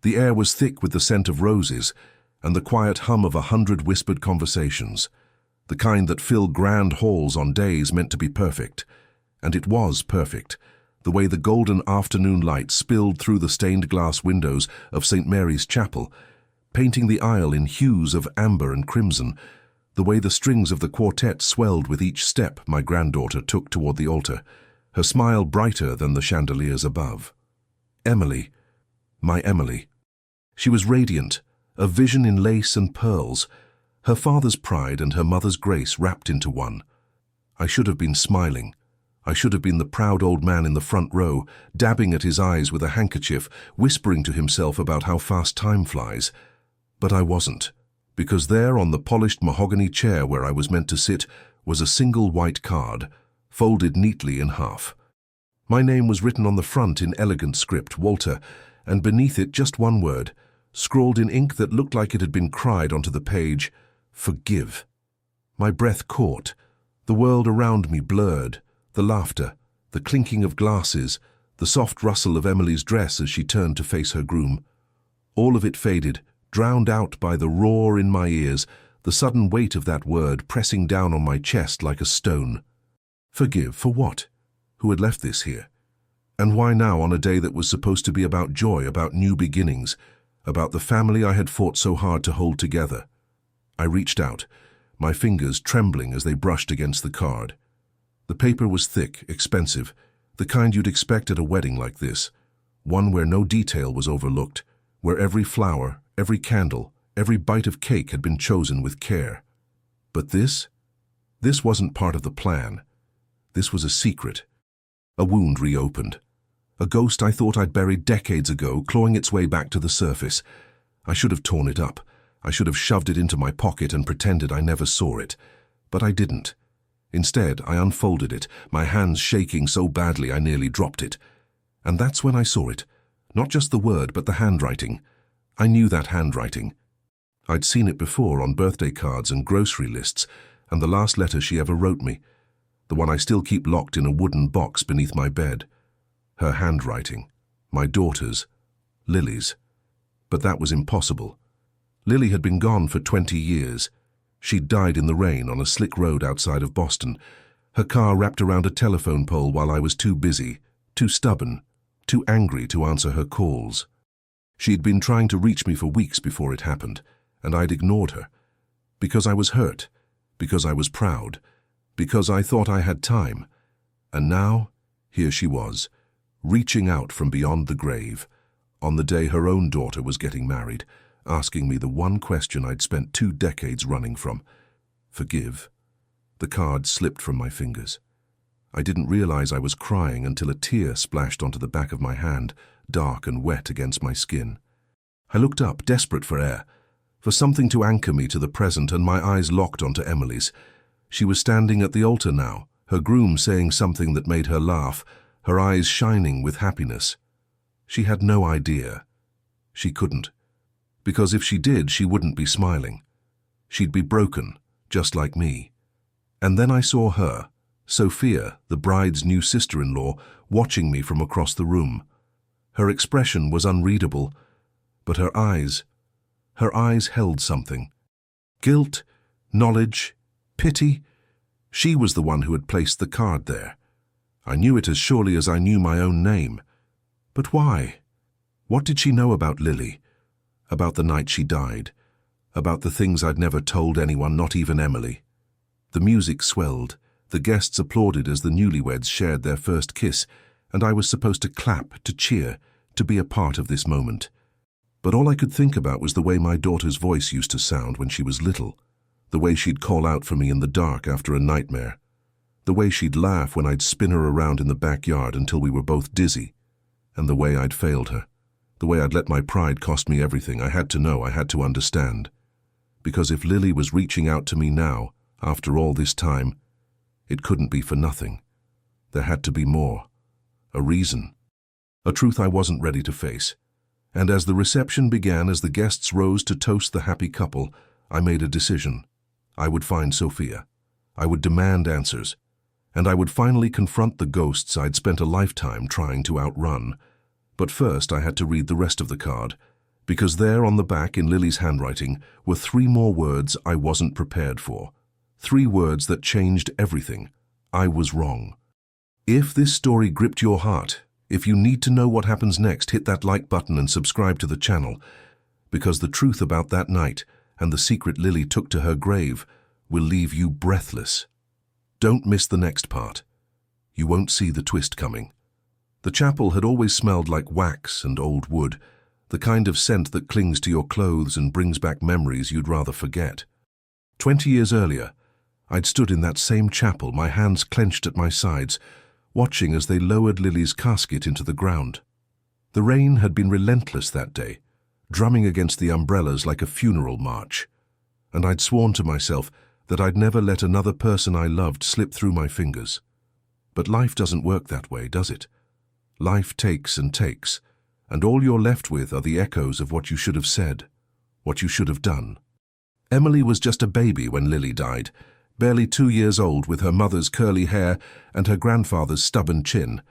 The air was thick with the scent of roses and the quiet hum of 100 whispered conversations, the kind that fill grand halls on days meant to be perfect. And it was perfect, the way the golden afternoon light spilled through the stained glass windows of St. Mary's Chapel, painting the aisle in hues of amber and crimson, the way the strings of the quartet swelled with each step my granddaughter took toward the altar, her smile brighter than the chandeliers above. Emily, my Emily. She was radiant, a vision in lace and pearls, her father's pride and her mother's grace wrapped into one. I should have been smiling. I should have been the proud old man in the front row, dabbing at his eyes with a handkerchief, whispering to himself about how fast time flies. But I wasn't, because there on the polished mahogany chair where I was meant to sit was a single white card, folded neatly in half. My name was written on the front in elegant script, Walter, and beneath it just one word, scrawled in ink that looked like it had been cried onto the page, "Forgive." My breath caught, the world around me blurred, the laughter, the clinking of glasses, the soft rustle of Emily's dress as she turned to face her groom. All of it faded, drowned out by the roar in my ears, the sudden weight of that word pressing down on my chest like a stone. Forgive for what? Who had left this here? And why now on a day that was supposed to be about joy, about new beginnings, about the family I had fought so hard to hold together? I reached out, my fingers trembling as they brushed against the card. The paper was thick, expensive, the kind you'd expect at a wedding like this, one where no detail was overlooked, where every flower, every candle, every bite of cake had been chosen with care. But this wasn't part of the plan. This was a secret. A wound reopened. A ghost I thought I'd buried decades ago, clawing its way back to the surface. I should have torn it up. I should have shoved it into my pocket and pretended I never saw it. But I didn't. Instead, I unfolded it, my hands shaking so badly I nearly dropped it. And that's when I saw it. Not just the word, but the handwriting. I knew that handwriting. I'd seen it before on birthday cards and grocery lists, and the last letter she ever wrote me, the one I still keep locked in a wooden box beneath my bed. Her handwriting, my daughter's, Lily's. But that was impossible. Lily had been gone for 20 years. She'd died in the rain on a slick road outside of Boston, her car wrapped around a telephone pole while I was too busy, too stubborn, too angry to answer her calls. She'd been trying to reach me for weeks before it happened, and I'd ignored her. Because I was hurt, because I was proud, because I thought I had time. And now, here she was, reaching out from beyond the grave, on the day her own daughter was getting married, asking me the one question I'd spent 2 decades running from. Forgive. The card slipped from my fingers. I didn't realize I was crying until a tear splashed onto the back of my hand, dark and wet against my skin. I looked up, desperate for air, for something to anchor me to the present, and my eyes locked onto Emily's. She was standing at the altar now, her groom saying something that made her laugh, her eyes shining with happiness. She had no idea. She couldn't. Because if she did, she wouldn't be smiling. She'd be broken, just like me. And then I saw her, Sophia, the bride's new sister-in-law, watching me from across the room. Her expression was unreadable, but her eyes held something. Guilt, knowledge, pity. She was the one who had placed the card there. I knew it as surely as I knew my own name. But why? What did she know about Lily? About the night she died? About the things I'd never told anyone, not even Emily? The music swelled. The guests applauded as the newlyweds shared their first kiss, and I was supposed to clap, to cheer, to be a part of this moment. But all I could think about was the way my daughter's voice used to sound when she was little, the way she'd call out for me in the dark after a nightmare, the way she'd laugh when I'd spin her around in the backyard until we were both dizzy, and the way I'd failed her, the way I'd let my pride cost me everything. I had to know, I had to understand. Because if Lily was reaching out to me now, after all this time, it couldn't be for nothing. There had to be more. A reason. A truth I wasn't ready to face. And as the reception began, as the guests rose to toast the happy couple, I made a decision. I would find Sophia. I would demand answers. And I would finally confront the ghosts I'd spent a lifetime trying to outrun. But first I had to read the rest of the card, Because there on the back in Lily's handwriting were 3 more words I wasn't prepared for. 3 words that changed everything. I was wrong. If this story gripped your heart, if you need to know what happens next, hit that like button and subscribe to the channel, because the truth about that night and the secret Lily took to her grave will leave you breathless. Don't miss the next part. You won't see the twist coming. The chapel had always smelled like wax and old wood, the kind of scent that clings to your clothes and brings back memories you'd rather forget. 20 years earlier, I'd stood in that same chapel, my hands clenched at my sides, watching as they lowered Lily's casket into the ground. The rain had been relentless that day, drumming against the umbrellas like a funeral march, and I'd sworn to myself that I'd never let another person I loved slip through my fingers. But life doesn't work that way, does it? Life takes and takes, and all you're left with are the echoes of what you should have said, what you should have done. Emily was just a baby when Lily died, barely 2 years old, with her mother's curly hair and her grandfather's stubborn chin.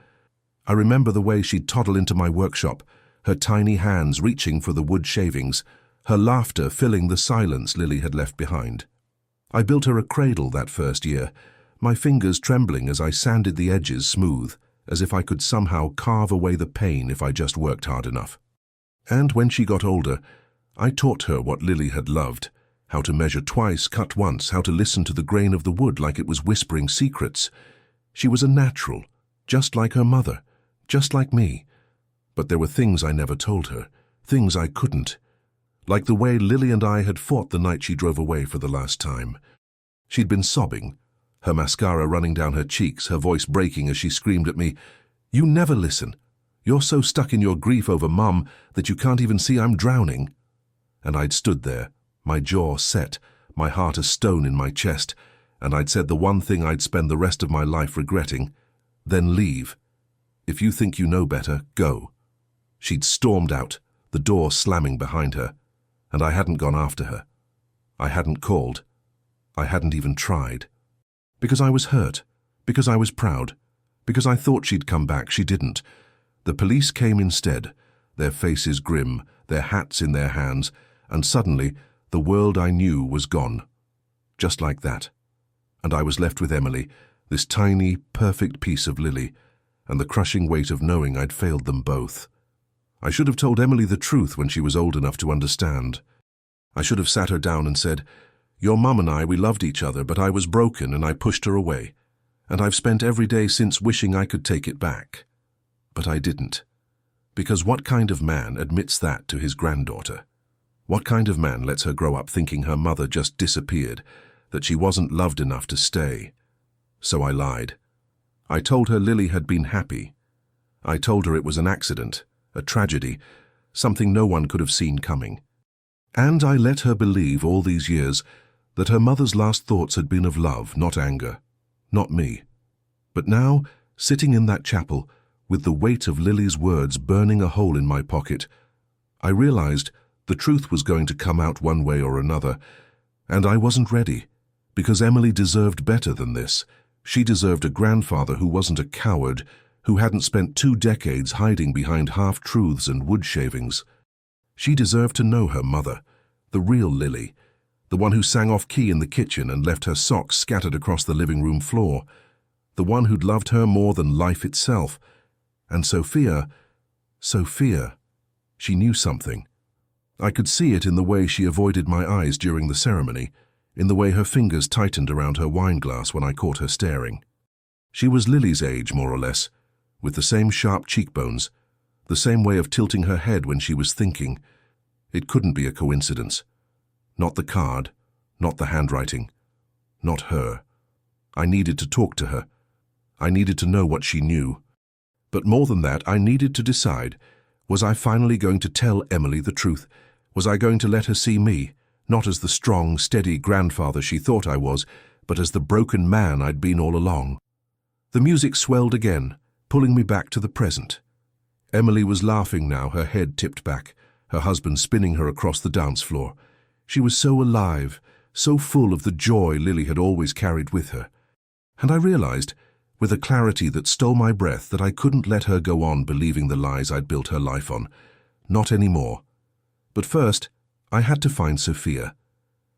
I remember the way she'd toddle into my workshop, her tiny hands reaching for the wood shavings, her laughter filling the silence Lily had left behind. I built her a cradle that first year, my fingers trembling as I sanded the edges smooth, as if I could somehow carve away the pain if I just worked hard enough. And when she got older, I taught her what Lily had loved, how to measure twice, cut once, how to listen to the grain of the wood like it was whispering secrets. She was a natural, just like her mother, just like me. But there were things I never told her, things I couldn't. Like the way Lily and I had fought the night she drove away for the last time. She'd been sobbing, her mascara running down her cheeks, her voice breaking as she screamed at me, "You never listen. You're so stuck in your grief over Mum that you can't even see I'm drowning." And I'd stood there, my jaw set, my heart a stone in my chest, and I'd said the one thing I'd spend the rest of my life regretting, "Then leave. If you think you know better, go." She'd stormed out, the door slamming behind her, and I hadn't gone after her. I hadn't called. I hadn't even tried. Because I was hurt, because I was proud, because I thought she'd come back. She didn't. The police came instead, their faces grim, their hats in their hands, and suddenly the world I knew was gone. Just like that. And I was left with Emily, this tiny, perfect piece of Lily, and the crushing weight of knowing I'd failed them both. I should have told Emily the truth when she was old enough to understand. I should have sat her down and said, "Your mum and I, we loved each other, but I was broken and I pushed her away, and I've spent every day since wishing I could take it back." But I didn't. Because what kind of man admits that to his granddaughter? What kind of man lets her grow up thinking her mother just disappeared, that she wasn't loved enough to stay? So I lied. I told her Lily had been happy. I told her it was an accident, a tragedy, something no one could have seen coming. And I let her believe all these years that her mother's last thoughts had been of love, not anger, not me. But now, sitting in that chapel, with the weight of Lily's words burning a hole in my pocket, I realized the truth was going to come out one way or another, and I wasn't ready, because Emily deserved better than this. She deserved a grandfather who wasn't a coward, who hadn't spent 2 decades hiding behind half-truths and wood shavings. She deserved to know her mother, the real Lily, the one who sang off-key in the kitchen and left her socks scattered across the living room floor, the one who'd loved her more than life itself. And Sophia, she knew something. I could see it in the way she avoided my eyes during the ceremony, in the way her fingers tightened around her wine glass when I caught her staring. She was Lily's age, more or less, with the same sharp cheekbones, the same way of tilting her head when she was thinking. It couldn't be a coincidence. Not the card, not the handwriting, not her. I needed to talk to her. I needed to know what she knew. But more than that, I needed to decide, was I finally going to tell Emily the truth? Was I going to let her see me, not as the strong, steady grandfather she thought I was, but as the broken man I'd been all along? The music swelled again, pulling me back to the present. Emily was laughing now, her head tipped back, her husband spinning her across the dance floor. She was so alive, so full of the joy Lily had always carried with her. And I realized, with a clarity that stole my breath, that I couldn't let her go on believing the lies I'd built her life on. Not anymore. But first, I had to find Sophia,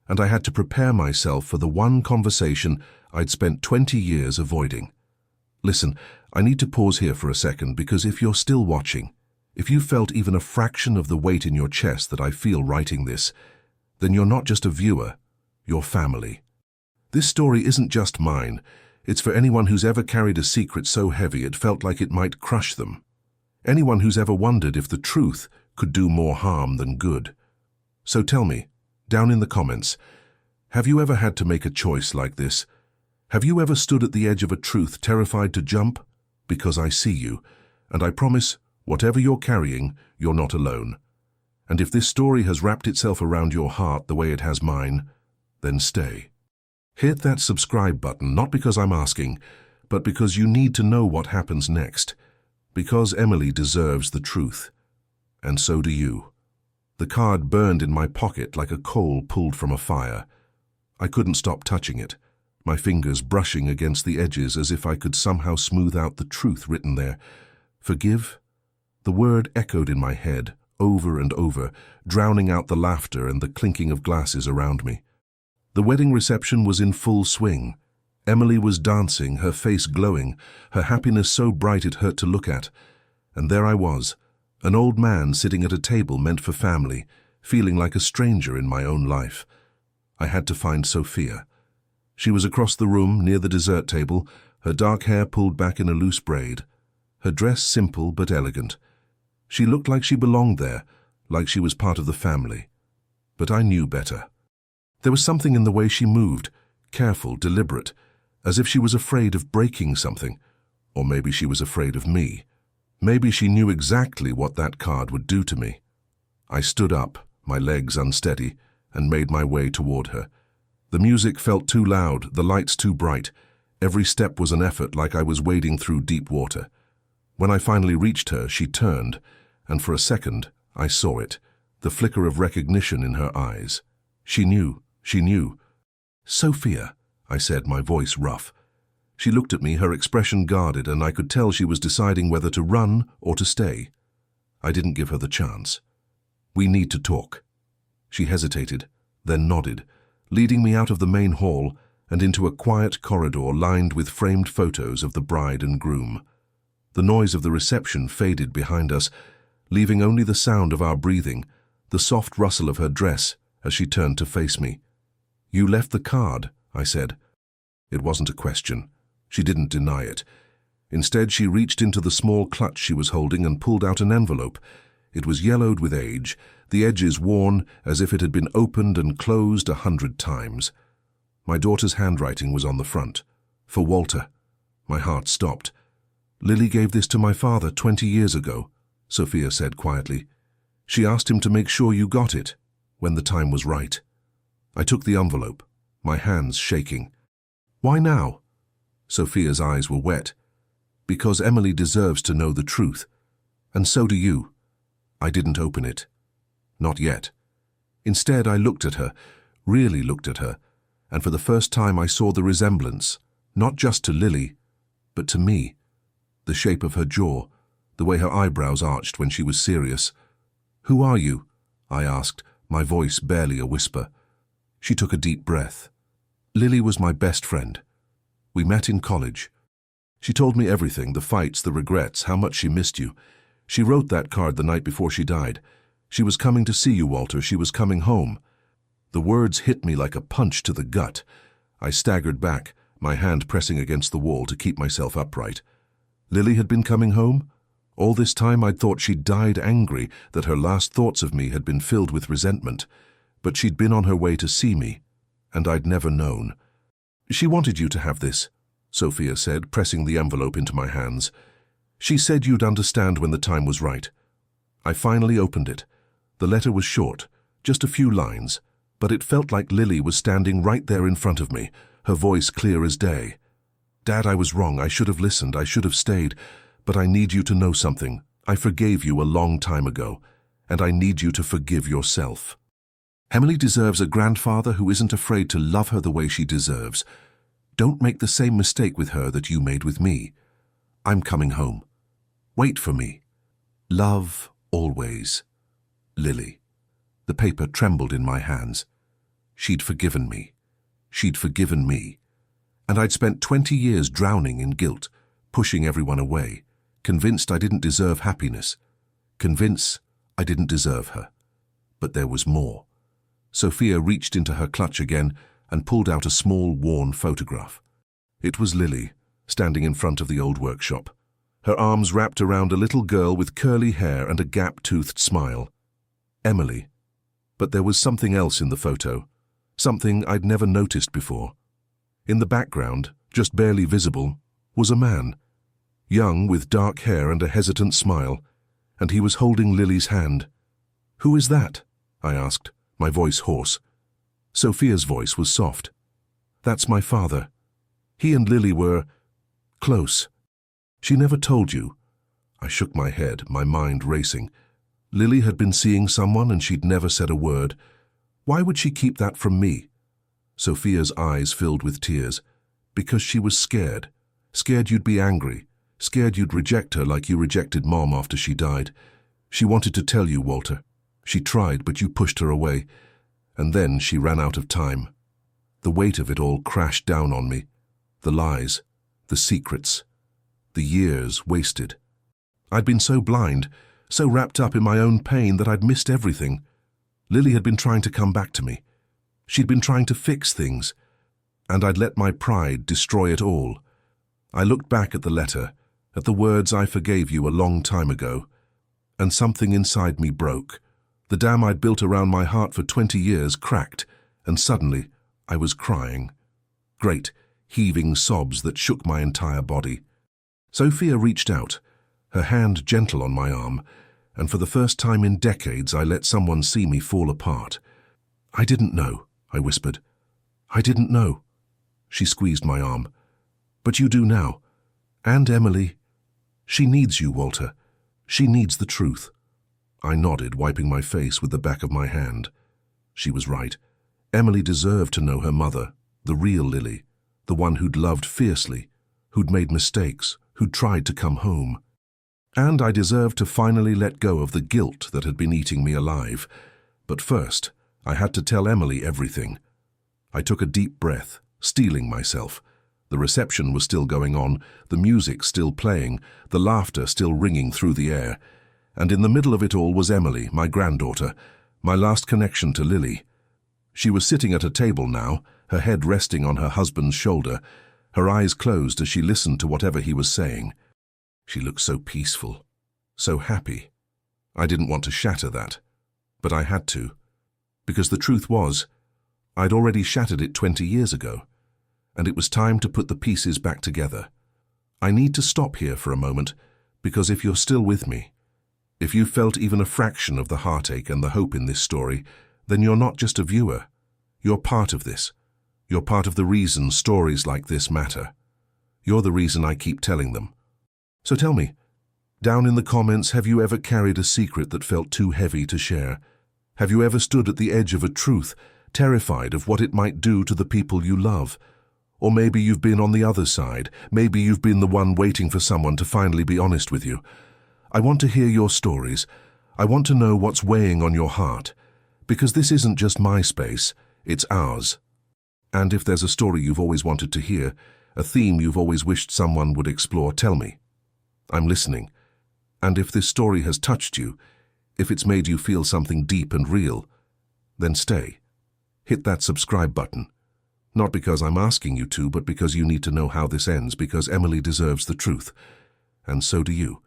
and I had to prepare myself for the one conversation I'd spent 20 years avoiding. Listen, I need to pause here for a second because if you're still watching, if you felt even a fraction of the weight in your chest that I feel writing this, then you're not just a viewer, you're family. This story isn't just mine, it's for anyone who's ever carried a secret so heavy it felt like it might crush them. Anyone who's ever wondered if the truth could do more harm than good. So tell me, down in the comments, have you ever had to make a choice like this? Have you ever stood at the edge of a truth terrified to jump? Because I see you, and I promise, whatever you're carrying, you're not alone. And if this story has wrapped itself around your heart the way it has mine, then stay. Hit that subscribe button, not because I'm asking, but because you need to know what happens next. Because Emily deserves the truth. And so do you. The card burned in my pocket like a coal pulled from a fire. I couldn't stop touching it, my fingers brushing against the edges as if I could somehow smooth out the truth written there. Forgive? The word echoed in my head, over and over, drowning out the laughter and the clinking of glasses around me. The wedding reception was in full swing. Emily was dancing, her face glowing, her happiness so bright it hurt to look at. And there I was, an old man sitting at a table meant for family, feeling like a stranger in my own life. I had to find Sophia. She was across the room, near the dessert table, her dark hair pulled back in a loose braid, her dress simple but elegant. She looked like she belonged there, like she was part of the family. But I knew better. There was something in the way she moved, careful, deliberate, as if she was afraid of breaking something. Or maybe she was afraid of me. Maybe she knew exactly what that card would do to me. I stood up, my legs unsteady, and made my way toward her. The music felt too loud, the lights too bright. Every step was an effort, like I was wading through deep water. When I finally reached her, she turned, and for a second, I saw it, the flicker of recognition in her eyes. She knew. "Sophia," I said, my voice rough. She looked at me, her expression guarded, and I could tell she was deciding whether to run or to stay. I didn't give her the chance. "We need to talk." She hesitated, then nodded, leading me out of the main hall and into a quiet corridor lined with framed photos of the bride and groom. The noise of the reception faded behind us, leaving only the sound of our breathing, the soft rustle of her dress as she turned to face me. "You left the card," I said. It wasn't a question. She didn't deny it. Instead, she reached into the small clutch she was holding and pulled out an envelope. It was yellowed with age, the edges worn as if it had been opened and closed 100 times. My daughter's handwriting was on the front. "For Walter." My heart stopped. "Lily gave this to my father 20 years ago," Sophia said quietly. "She asked him to make sure you got it, when the time was right." I took the envelope, my hands shaking. "Why now?" Sophia's eyes were wet. "Because Emily deserves to know the truth. And so do you." I didn't open it. Not yet. Instead, I looked at her, really looked at her, and for the first time I saw the resemblance, not just to Lily, but to me. The shape of her jaw, the way her eyebrows arched when she was serious. "Who are you?" I asked, my voice barely a whisper. She took a deep breath. "Lily was my best friend. We met in college. She told me everything, the fights, the regrets, how much she missed you. She wrote that card the night before she died. She was coming to see you, Walter. She was coming home." The words hit me like a punch to the gut. I staggered back, my hand pressing against the wall to keep myself upright. Lily had been coming home? All this time I'd thought she'd died angry, that her last thoughts of me had been filled with resentment. But she'd been on her way to see me, and I'd never known. "She wanted you to have this," Sophia said, pressing the envelope into my hands. "She said you'd understand when the time was right." I finally opened it. The letter was short, just a few lines, but it felt like Lily was standing right there in front of me, her voice clear as day. "Dad, I was wrong. I should have listened. I should have stayed. But I need you to know something. I forgave you a long time ago, and I need you to forgive yourself. Emily deserves a grandfather who isn't afraid to love her the way she deserves. Don't make the same mistake with her that you made with me. I'm coming home. Wait for me. Love, always. Lily." The paper trembled in my hands. She'd forgiven me. She'd forgiven me. And I'd spent 20 years drowning in guilt, pushing everyone away, convinced I didn't deserve happiness, convinced I didn't deserve her. But there was more. Sophia reached into her clutch again and pulled out a small, worn photograph. It was Lily, standing in front of the old workshop, her arms wrapped around a little girl with curly hair and a gap-toothed smile. Emily. But there was something else in the photo, something I'd never noticed before. In the background, just barely visible, was a man, young with dark hair and a hesitant smile, and he was holding Lily's hand. "Who is that?" I asked, my voice hoarse. Sophia's voice was soft. "That's my father. He and Lily were close." "She never told you?" I shook my head, my mind racing. Lily had been seeing someone and she'd never said a word. Why would she keep that from me? Sophia's eyes filled with tears. Because she was scared. Scared you'd be angry. Scared you'd reject her like you rejected Mom after she died. She wanted to tell you, Walter. She tried, but you pushed her away. And then she ran out of time. The weight of it all crashed down on me. The lies, the secrets, the years wasted. I'd been so blind, so wrapped up in my own pain that I'd missed everything. Lily had been trying to come back to me. She'd been trying to fix things, and I'd let my pride destroy it all. I looked back at the letter, at the words "I forgave you" a long time ago, and something inside me broke. The dam I'd built around my heart for 20 years cracked, and suddenly I was crying. Great, heaving sobs that shook my entire body. Sophia reached out, her hand gentle on my arm, and for the first time in decades I let someone see me fall apart. "I didn't know," I whispered. "I didn't know." She squeezed my arm. "But you do now. And Emily. She needs you, Walter. She needs the truth." I nodded, wiping my face with the back of my hand. She was right. Emily deserved to know her mother, the real Lily, the one who'd loved fiercely, who'd made mistakes, who'd tried to come home. And I deserved to finally let go of the guilt that had been eating me alive. But first, I had to tell Emily everything. I took a deep breath, steeling myself. The reception was still going on, the music still playing, the laughter still ringing through the air. And in the middle of it all was Emily, my granddaughter, my last connection to Lily. She was sitting at a table now, her head resting on her husband's shoulder, her eyes closed as she listened to whatever he was saying. She looked so peaceful, so happy. I didn't want to shatter that, but I had to, because the truth was, I'd already shattered it 20 years ago, and it was time to put the pieces back together. I need to stop here for a moment, because if you're still with me, if you felt even a fraction of the heartache and the hope in this story, then you're not just a viewer. You're part of this. You're part of the reason stories like this matter. You're the reason I keep telling them. So tell me, down in the comments, have you ever carried a secret that felt too heavy to share? Have you ever stood at the edge of a truth, terrified of what it might do to the people you love? Or maybe you've been on the other side. Maybe you've been the one waiting for someone to finally be honest with you. I want to hear your stories. I want to know what's weighing on your heart. Because this isn't just my space, it's ours. And if there's a story you've always wanted to hear, a theme you've always wished someone would explore, tell me. I'm listening. And if this story has touched you, if it's made you feel something deep and real, then stay. Hit that subscribe button. Not because I'm asking you to, but because you need to know how this ends, because Emily deserves the truth. And so do you.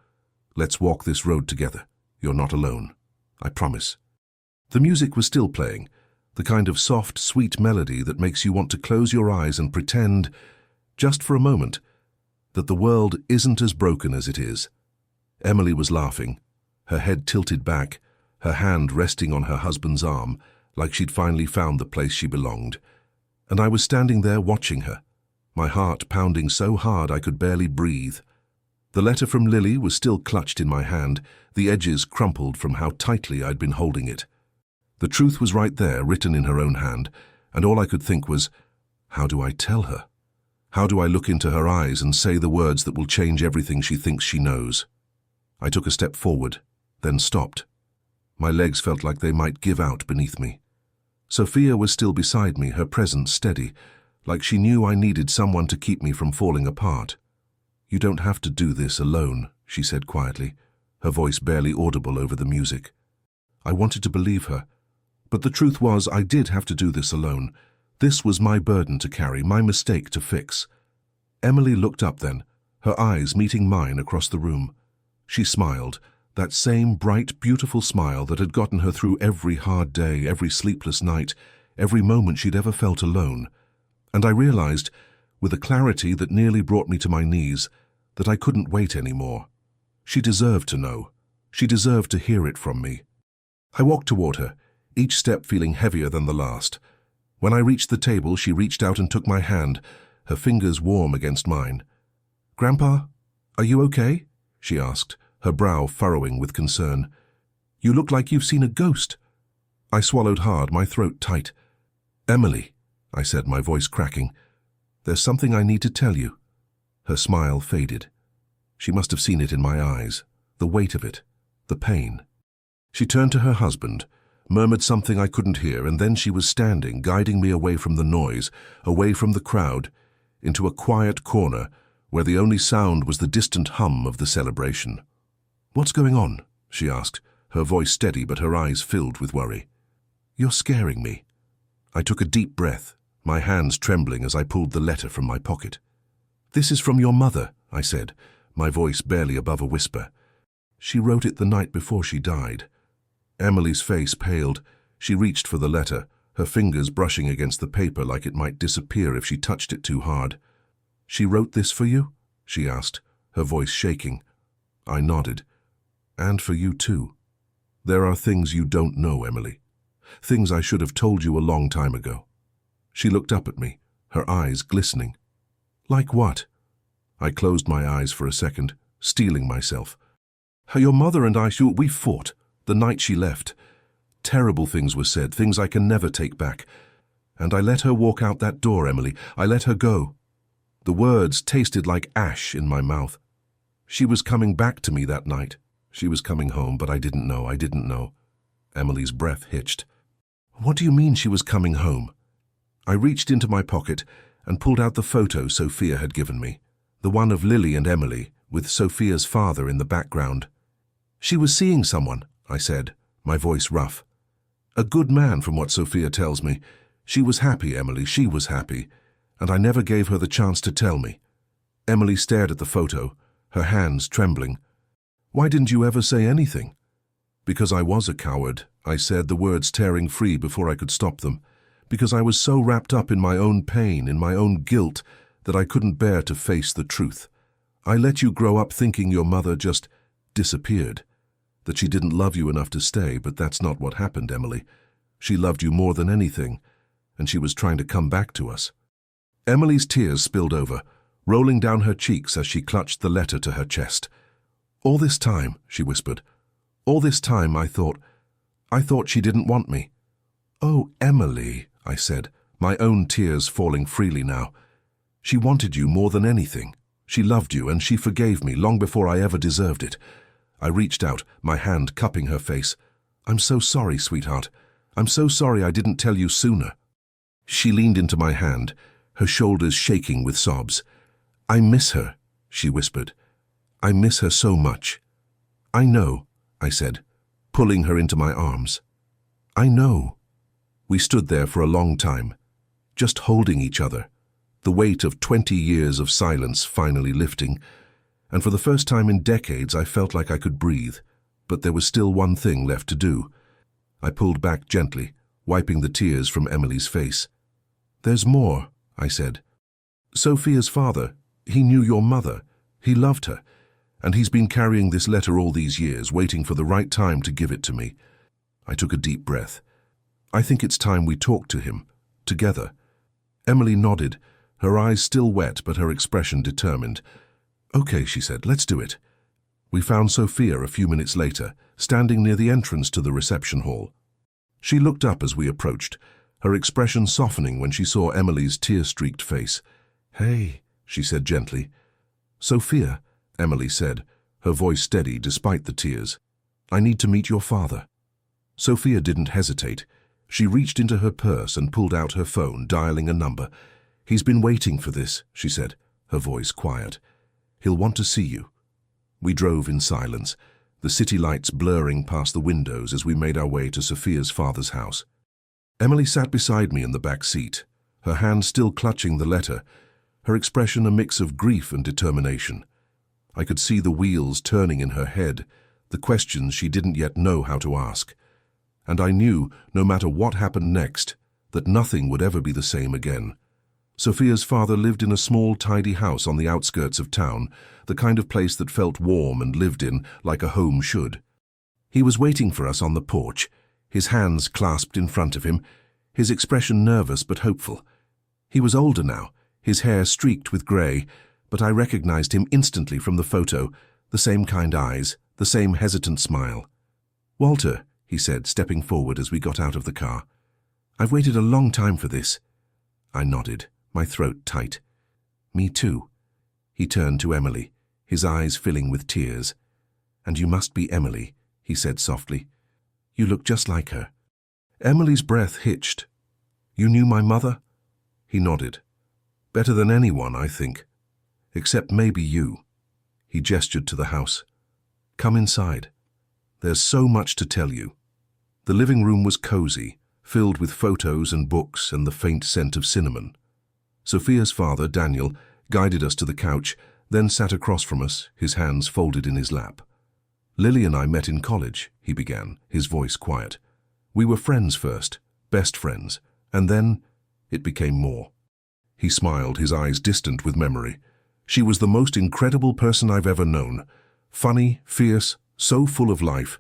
Let's walk this road together. You're not alone. I promise. The music was still playing, the kind of soft, sweet melody that makes you want to close your eyes and pretend, just for a moment, that the world isn't as broken as it is. Emily was laughing, her head tilted back, her hand resting on her husband's arm, like she'd finally found the place she belonged. And I was standing there watching her, my heart pounding so hard I could barely breathe. The letter from Lily was still clutched in my hand, the edges crumpled from how tightly I'd been holding it. The truth was right there, written in her own hand, and all I could think was, how do I tell her? How do I look into her eyes and say the words that will change everything she thinks she knows? I took a step forward, then stopped. My legs felt like they might give out beneath me. Sophia was still beside me, her presence steady, like she knew I needed someone to keep me from falling apart. "You don't have to do this alone," she said quietly, her voice barely audible over the music. I wanted to believe her, but the truth was I did have to do this alone. This was my burden to carry, my mistake to fix. Emily looked up then, her eyes meeting mine across the room. She smiled, that same bright, beautiful smile that had gotten her through every hard day, every sleepless night, every moment she'd ever felt alone. And I realized, with a clarity that nearly brought me to my knees, that I couldn't wait anymore. She deserved to know. She deserved to hear it from me. I walked toward her, each step feeling heavier than the last. When I reached the table, she reached out and took my hand, her fingers warm against mine. "Grandpa, are you okay?" she asked, her brow furrowing with concern. "You look like you've seen a ghost." I swallowed hard, my throat tight. "Emily," I said, my voice cracking, "there's something I need to tell you." Her smile faded. She must have seen it in my eyes, the weight of it, the pain. She turned to her husband, murmured something I couldn't hear, and then she was standing, guiding me away from the noise, away from the crowd, into a quiet corner where the only sound was the distant hum of the celebration. "What's going on?" she asked, her voice steady but her eyes filled with worry. "You're scaring me." I took a deep breath, my hands trembling as I pulled the letter from my pocket. "This is from your mother," I said, my voice barely above a whisper. "She wrote it the night before she died." Emily's face paled. She reached for the letter, her fingers brushing against the paper like it might disappear if she touched it too hard. "She wrote this for you?" she asked, her voice shaking. I nodded. "And for you too. There are things you don't know, Emily. Things I should have told you a long time ago." She looked up at me, her eyes glistening. "Like what?" I closed my eyes for a second, steeling myself. "Your mother and we fought the night she left. Terrible things were said, things I can never take back. And I let her walk out that door, Emily. I let her go." The words tasted like ash in my mouth. She was coming back to me that night. She was coming home, but I didn't know. Emily's breath hitched. "What do you mean she was coming home?" I reached into my pocket and pulled out the photo Sophia had given me, the one of Lily and Emily, with Sophia's father in the background. "She was seeing someone," I said, my voice rough. "A good man, from what Sophia tells me. She was happy, Emily, she was happy, and I never gave her the chance to tell me." Emily stared at the photo, her hands trembling. "Why didn't you ever say anything?" "Because I was a coward," I said, the words tearing free before I could stop them. "Because I was so wrapped up in my own pain, in my own guilt, that I couldn't bear to face the truth. I let you grow up thinking your mother just disappeared, that she didn't love you enough to stay, but that's not what happened, Emily. She loved you more than anything, and she was trying to come back to us." Emily's tears spilled over, rolling down her cheeks as she clutched the letter to her chest. "All this time," she whispered, "all this time I thought she didn't want me." "Oh, Emily," I said, my own tears falling freely now. "She wanted you more than anything. She loved you, and she forgave me long before I ever deserved it." I reached out, my hand cupping her face. "I'm so sorry, sweetheart. I'm so sorry I didn't tell you sooner." She leaned into my hand, her shoulders shaking with sobs. "I miss her," she whispered. "I miss her so much." "I know," I said, pulling her into my arms. "I know." We stood there for a long time, just holding each other, the weight of 20 years of silence finally lifting, and for the first time in decades I felt like I could breathe, but there was still one thing left to do. I pulled back gently, wiping the tears from Emily's face. "There's more," I said. "Sophia's father, he knew your mother. He loved her, and he's been carrying this letter all these years, waiting for the right time to give it to me." I took a deep breath. "I think it's time we talked to him, together." Emily nodded, her eyes still wet but her expression determined. "Okay," she said, "let's do it." We found Sophia a few minutes later, standing near the entrance to the reception hall. She looked up as we approached, her expression softening when she saw Emily's tear-streaked face. "Hey," she said gently. "Sophia," Emily said, her voice steady despite the tears, "I need to meet your father." Sophia didn't hesitate. She reached into her purse and pulled out her phone, dialing a number. "He's been waiting for this," she said, her voice quiet. "He'll want to see you." We drove in silence, the city lights blurring past the windows as we made our way to Sophia's father's house. Emily sat beside me in the back seat, her hand still clutching the letter, her expression a mix of grief and determination. I could see the wheels turning in her head, the questions she didn't yet know how to ask. And I knew, no matter what happened next, that nothing would ever be the same again. Sophia's father lived in a small, tidy house on the outskirts of town, the kind of place that felt warm and lived in like a home should. He was waiting for us on the porch, his hands clasped in front of him, his expression nervous but hopeful. He was older now, his hair streaked with grey, but I recognized him instantly from the photo, the same kind eyes, the same hesitant smile. "Walter," he said, stepping forward as we got out of the car. "I've waited a long time for this." I nodded, my throat tight. "Me too." He turned to Emily, his eyes filling with tears. "And you must be Emily," he said softly. "You look just like her." Emily's breath hitched. "You knew my mother?" He nodded. "Better than anyone, I think. Except maybe you." He gestured to the house. "Come inside. There's so much to tell you." The living room was cozy, filled with photos and books and the faint scent of cinnamon. Sophia's father, Daniel, guided us to the couch, then sat across from us, his hands folded in his lap. "Lily and I met in college," he began, his voice quiet. "We were friends first, best friends, and then it became more." He smiled, his eyes distant with memory. "She was the most incredible person I've ever known. Funny, fierce, so full of life.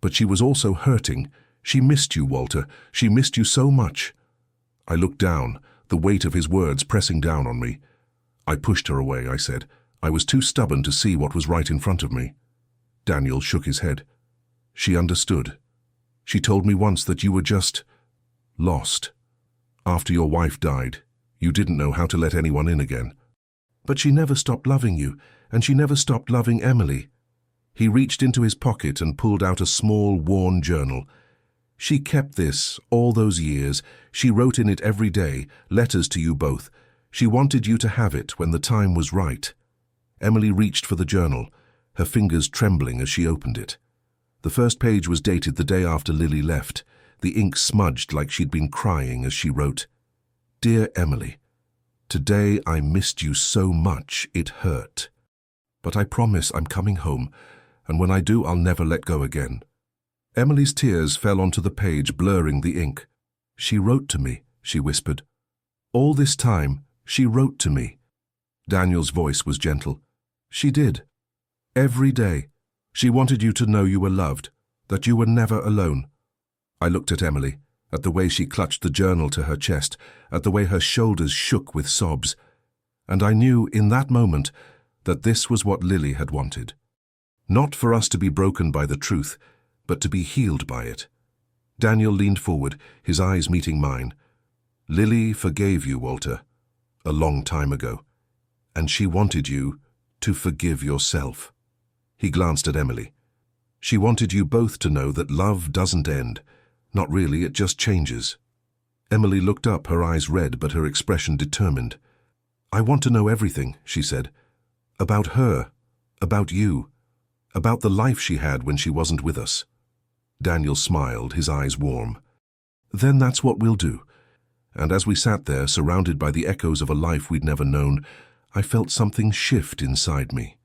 But she was also hurting. She missed you, Walter. She missed you so much." I looked down, the weight of his words pressing down on me. "I pushed her away," I said. "I was too stubborn to see what was right in front of me." Daniel shook his head. "She understood. She told me once that you were just lost. After your wife died, you didn't know how to let anyone in again. But she never stopped loving you, and she never stopped loving Emily." He reached into his pocket and pulled out a small, worn journal. "She kept this all those years. She wrote in it every day, letters to you both. She wanted you to have it when the time was right." Emily reached for the journal, her fingers trembling as she opened it. The first page was dated the day after Lily left, the ink smudged like she'd been crying as she wrote, "Dear Emily, today I missed you so much it hurt. But I promise I'm coming home, and when I do I'll never let go again." Emily's tears fell onto the page, blurring the ink. "She wrote to me," she whispered. "All this time, she wrote to me." Daniel's voice was gentle. "She did. Every day. She wanted you to know you were loved, that you were never alone." I looked at Emily, at the way she clutched the journal to her chest, at the way her shoulders shook with sobs. And I knew in that moment that this was what Lily had wanted. Not for us to be broken by the truth, but to be healed by it. Daniel leaned forward, his eyes meeting mine. "Lily forgave you, Walter, a long time ago, and she wanted you to forgive yourself." He glanced at Emily. "She wanted you both to know that love doesn't end. Not really, it just changes." Emily looked up, her eyes red but her expression determined. "I want to know everything," she said. "About her, about you, about the life she had when she wasn't with us." Daniel smiled, his eyes warm. "Then that's what we'll do." And as we sat there, surrounded by the echoes of a life we'd never known, I felt something shift inside me.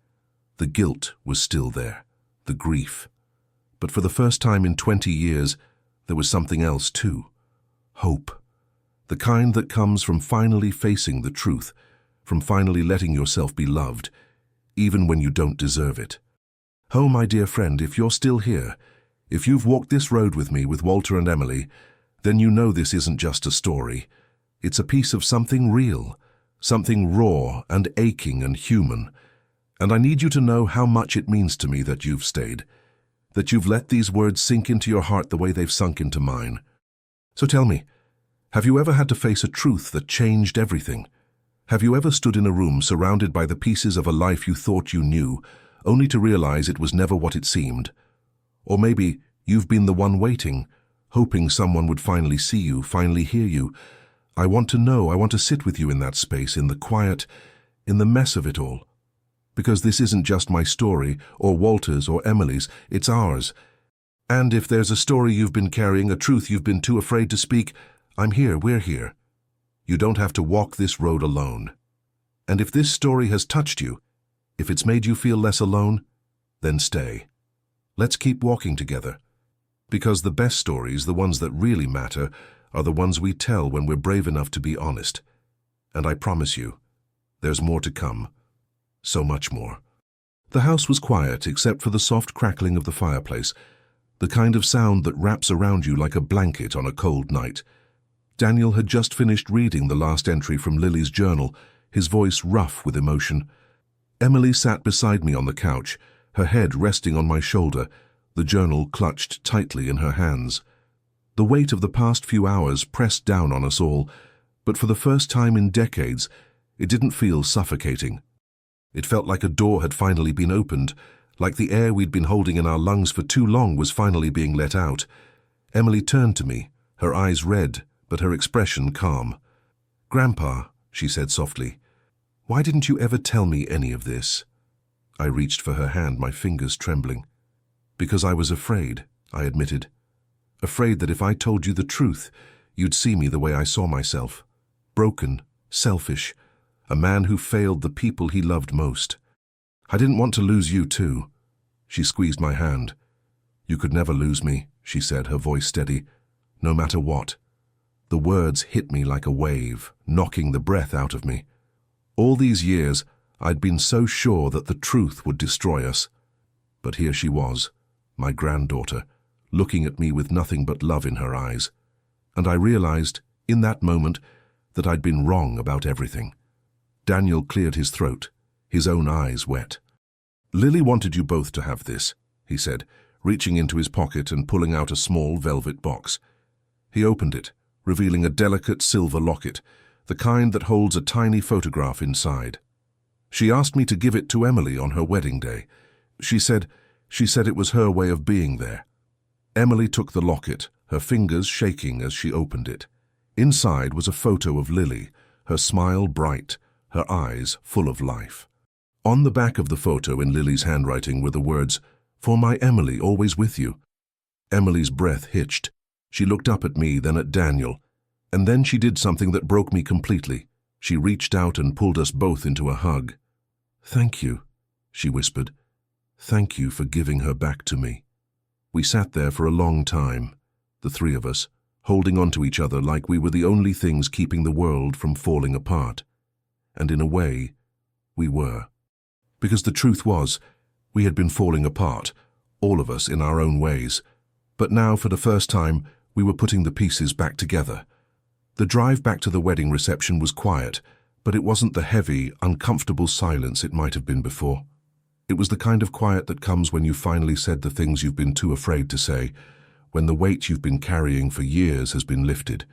The guilt was still there, the grief. But for the first time in 20 years, there was something else too. Hope. The kind that comes from finally facing the truth, from finally letting yourself be loved, even when you don't deserve it. Oh, my dear friend, if you're still here, if you've walked this road with me, with Walter and Emily, then you know this isn't just a story. It's a piece of something real, something raw and aching and human. And I need you to know how much it means to me that you've stayed, that you've let these words sink into your heart the way they've sunk into mine. So tell me, have you ever had to face a truth that changed everything? Have you ever stood in a room surrounded by the pieces of a life you thought you knew, only to realize it was never what it seemed? Or maybe You've been the one waiting, hoping someone would finally see you, finally hear you. I want to know, I want to sit with you in that space, in the quiet, in the mess of it all. Because this isn't just my story, or Walter's, or Emily's, it's ours. And if there's a story you've been carrying, a truth you've been too afraid to speak, I'm here, we're here. You don't have to walk this road alone. And if this story has touched you, if it's made you feel less alone, then stay. Let's keep walking together. Because the best stories, the ones that really matter, are the ones we tell when we're brave enough to be honest. And I promise you, there's more to come. So much more. The house was quiet except for the soft crackling of the fireplace, the kind of sound that wraps around you like a blanket on a cold night. Daniel had just finished reading the last entry from Lily's journal, his voice rough with emotion. Emily sat beside me on the couch, her head resting on my shoulder, the journal clutched tightly in her hands. The weight of the past few hours pressed down on us all, but for the first time in decades, it didn't feel suffocating. It felt like a door had finally been opened, like the air we'd been holding in our lungs for too long was finally being let out. Emily turned to me, her eyes red, but her expression calm. "Grandpa," she said softly, "why didn't you ever tell me any of this?" I reached for her hand, my fingers trembling. "Because I was afraid," I admitted. "Afraid that if I told you the truth, you'd see me the way I saw myself. Broken, selfish, a man who failed the people he loved most. I didn't want to lose you too." She squeezed my hand. "You could never lose me," she said, her voice steady, "no matter what." The words hit me like a wave, knocking the breath out of me. All these years, I'd been so sure that the truth would destroy us. But here she was, my granddaughter, looking at me with nothing but love in her eyes. And I realized, in that moment, that I'd been wrong about everything. Daniel cleared his throat, his own eyes wet. "Lily wanted you both to have this," he said, reaching into his pocket and pulling out a small velvet box. He opened it, revealing a delicate silver locket, the kind that holds a tiny photograph inside. "She asked me to give it to Emily on her wedding day. She said it was her way of being there." Emily took the locket, her fingers shaking as she opened it. Inside was a photo of Lily, her smile bright, her eyes full of life. On the back of the photo in Lily's handwriting were the words, "For my Emily, always with you." Emily's breath hitched. She looked up at me, then at Daniel, and then she did something that broke me completely. She reached out and pulled us both into a hug. "Thank you," she whispered. "Thank you for giving her back to me." We sat there for a long time, the three of us, holding on to each other like we were the only things keeping the world from falling apart. And in a way, we were. Because the truth was, we had been falling apart, all of us in our own ways. But now, for the first time, we were putting the pieces back together. The drive back to the wedding reception was quiet, but it wasn't the heavy, uncomfortable silence it might have been before. It was the kind of quiet that comes when you finally said the things you've been too afraid to say, when the weight you've been carrying for years has been lifted.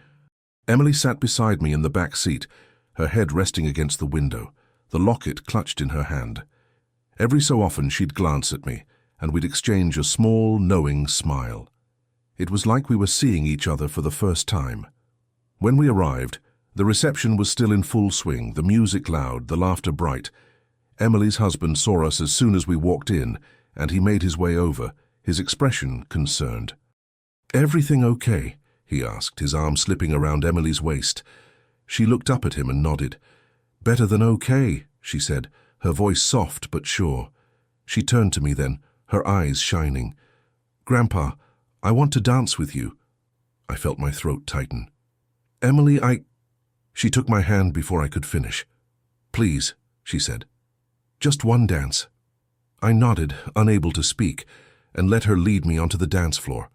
Emily sat beside me in the back seat, her head resting against the window, the locket clutched in her hand. Every so often she'd glance at me, and we'd exchange a small, knowing smile. It was like we were seeing each other for the first time. When we arrived, the reception was still in full swing, the music loud, the laughter bright. Emily's husband saw us as soon as we walked in, and he made his way over, his expression concerned. "Everything okay?" he asked, his arm slipping around Emily's waist. She looked up at him and nodded. "Better than okay," she said, her voice soft but sure. She turned to me then, her eyes shining. "Grandpa, I want to dance with you." I felt my throat tighten. "Emily, She took my hand before I could finish. "Please," she said. "Just one dance." I nodded, unable to speak, and let her lead me onto the dance floor.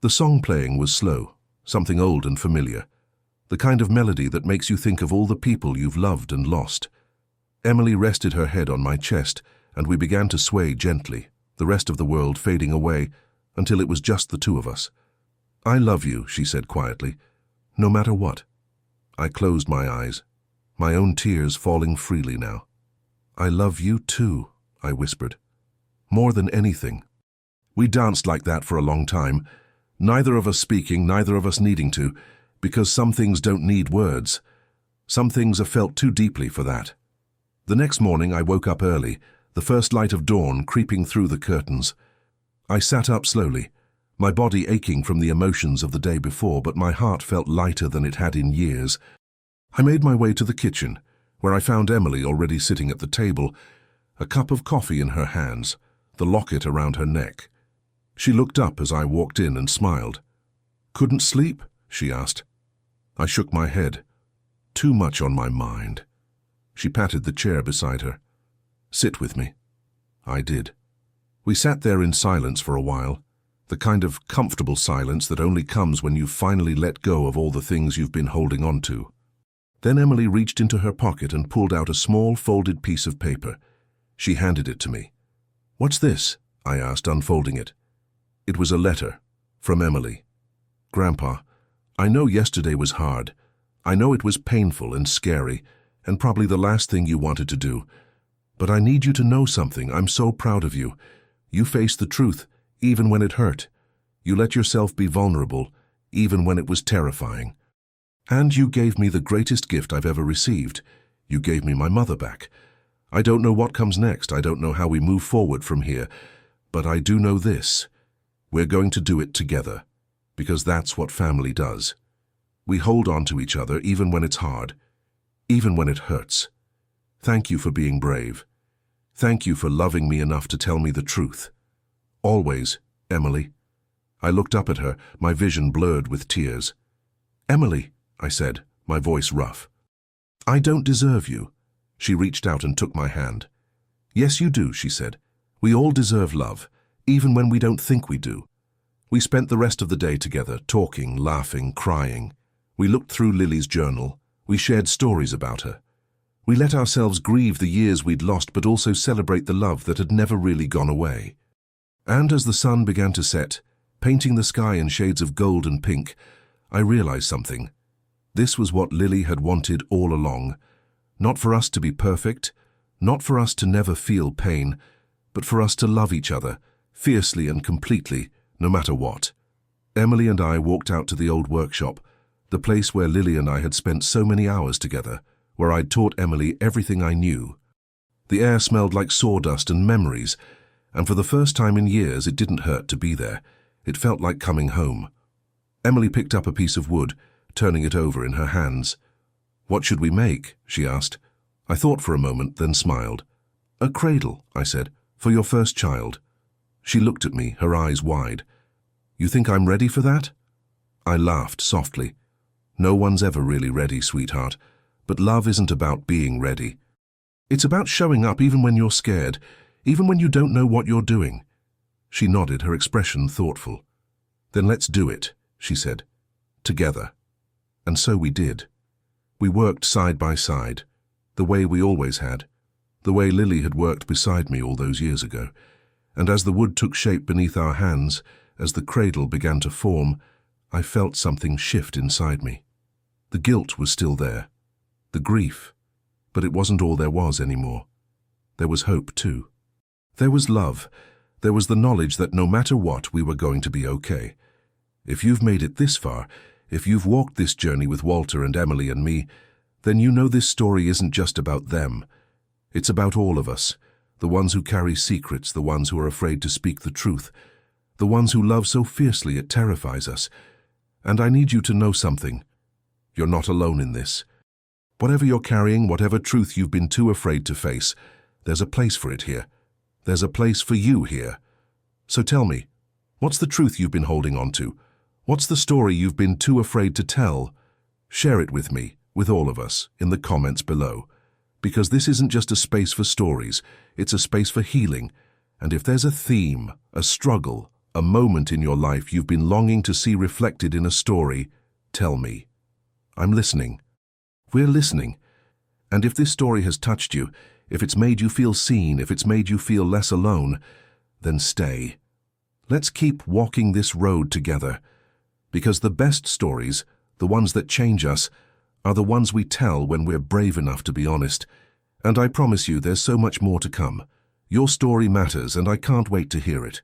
The song playing was slow, something old and familiar, the kind of melody that makes you think of all the people you've loved and lost. Emily rested her head on my chest, and we began to sway gently, the rest of the world fading away, until it was just the two of us. "I love you," she said quietly, "no matter what." I closed my eyes, my own tears falling freely now. "I love you too," I whispered. "More than anything." We danced like that for a long time, neither of us speaking, neither of us needing to, because some things don't need words. Some things are felt too deeply for that. The next morning I woke up early, the first light of dawn creeping through the curtains. I sat up slowly, my body aching from the emotions of the day before, but my heart felt lighter than it had in years. I made my way to the kitchen, where I found Emily already sitting at the table, a cup of coffee in her hands, the locket around her neck. She looked up as I walked in and smiled. "Couldn't sleep?" she asked. I shook my head. Too much on my mind. She patted the chair beside her. "Sit with me." I did. We sat there in silence for a while, the kind of comfortable silence that only comes when you've finally let go of all the things you've been holding on to. Then Emily reached into her pocket and pulled out a small folded piece of paper. She handed it to me. "What's this?" I asked, unfolding it. It was a letter from Emily. "Grandpa, I know yesterday was hard. I know it was painful and scary, and probably the last thing you wanted to do. But I need you to know something. I'm so proud of you. You faced the truth, even when it hurt. You let yourself be vulnerable, even when it was terrifying. And you gave me the greatest gift I've ever received. You gave me my mother back. I don't know what comes next. I don't know how we move forward from here. But I do know this. We're going to do it together, because that's what family does. We hold on to each other even when it's hard, even when it hurts. Thank you for being brave. Thank you for loving me enough to tell me the truth. Always, Emily." I looked up at her, my vision blurred with tears. "Emily," I said, my voice rough. "I don't deserve you." She reached out and took my hand. "Yes, you do," she said. "We all deserve love, even when we don't think we do." We spent the rest of the day together, talking, laughing, crying. We looked through Lily's journal. We shared stories about her. We let ourselves grieve the years we'd lost, but also celebrate the love that had never really gone away. And as the sun began to set, painting the sky in shades of gold and pink, I realized something. This was what Lily had wanted all along. Not for us to be perfect, not for us to never feel pain, but for us to love each other, fiercely and completely, no matter what. Emily and I walked out to the old workshop, the place where Lily and I had spent so many hours together, where I'd taught Emily everything I knew. The air smelled like sawdust and memories, and for the first time in years it didn't hurt to be there. It felt like coming home. Emily picked up a piece of wood, turning it over in her hands. "What should we make?" she asked. I thought for a moment, then smiled. "A cradle," I said, "for your first child." She looked at me, her eyes wide. "You think I'm ready for that?" I laughed softly. "No one's ever really ready, sweetheart. But love isn't about being ready. It's about showing up even when you're scared, even when you don't know what you're doing." She nodded, her expression thoughtful. "Then let's do it," she said. "Together." And so we did. We worked side by side, the way we always had, the way Lily had worked beside me all those years ago. And as the wood took shape beneath our hands, as the cradle began to form, I felt something shift inside me. The guilt was still there, the grief, but it wasn't all there was anymore. There was hope too. There was love. There was the knowledge that no matter what, we were going to be okay. If you've made it this far, if you've walked this journey with Walter and Emily and me, then you know this story isn't just about them. It's about all of us, the ones who carry secrets, the ones who are afraid to speak the truth, the ones who love so fiercely it terrifies us. And I need you to know something. You're not alone in this. Whatever you're carrying, whatever truth you've been too afraid to face, there's a place for it here. There's a place for you here. So tell me, what's the truth you've been holding on to? What's the story you've been too afraid to tell? Share it with me, with all of us, in the comments below. Because this isn't just a space for stories, it's a space for healing. And if there's a theme, a struggle, a moment in your life you've been longing to see reflected in a story, tell me. I'm listening. We're listening. And if this story has touched you, if it's made you feel seen, if it's made you feel less alone, then stay. Let's keep walking this road together. Because the best stories, the ones that change us, are the ones we tell when we're brave enough to be honest. And I promise you there's so much more to come. Your story matters, and I can't wait to hear it.